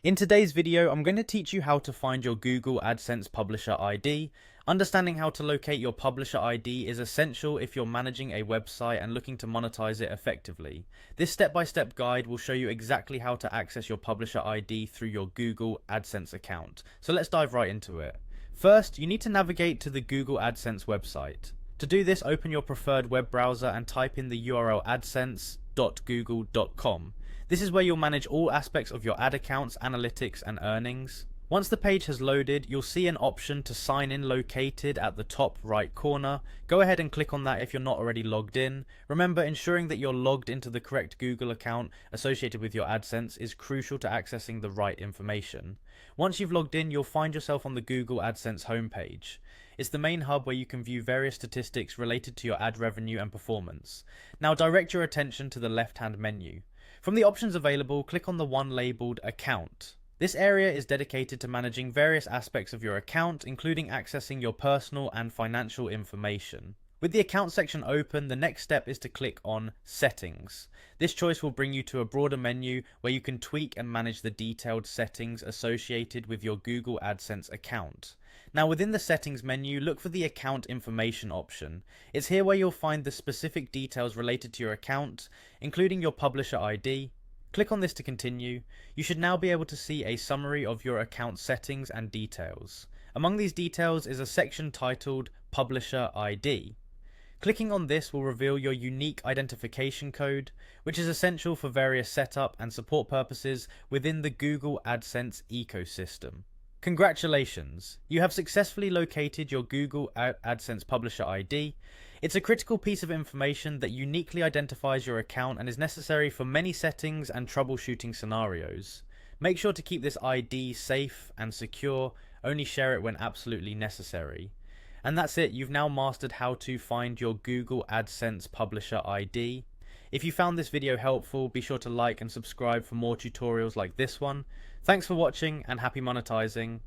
In today's video, I'm going to teach you how to find your Google AdSense Publisher ID. Understanding how to locate your Publisher ID is essential if you're managing a website and looking to monetize it effectively. This step-by-step guide will show you exactly how to access your Publisher ID through your Google AdSense account. So let's dive right into it. First, you need to navigate to the Google AdSense website. To do this, open your preferred web browser and type in the URL adsense.google.com. This is where you'll manage all aspects of your ad accounts, analytics, and earnings. Once the page has loaded, you'll see an option to sign in located at the top right corner. Go ahead and click on that if you're not already logged in. Remember, ensuring that you're logged into the correct Google account associated with your AdSense is crucial to accessing the right information. Once you've logged in, you'll find yourself on the Google AdSense homepage. It's the main hub where you can view various statistics related to your ad revenue and performance. Now direct your attention to the left-hand menu. From the options available, click on the one labelled Account. This area is dedicated to managing various aspects of your account, including accessing your personal and financial information. With the account section open, the next step is to click on Settings. This choice will bring you to a broader menu where you can tweak and manage the detailed settings associated with your Google AdSense account. Now within the settings menu, look for the account information option. It's here where you'll find the specific details related to your account, including your publisher ID. Click on this to continue. You should now be able to see a summary of your account settings and details. Among these details is a section titled Publisher ID. Clicking on this will reveal your unique identification code, which is essential for various setup and support purposes within the Google AdSense ecosystem. Congratulations! You have successfully located your Google AdSense Publisher ID. It's a critical piece of information that uniquely identifies your account and is necessary for many settings and troubleshooting scenarios. Make sure to keep this ID safe and secure, only share it when absolutely necessary. And that's it, you've now mastered how to find your Google AdSense Publisher ID. If you found this video helpful, be sure to like and subscribe for more tutorials like this one. Thanks for watching and happy monetizing.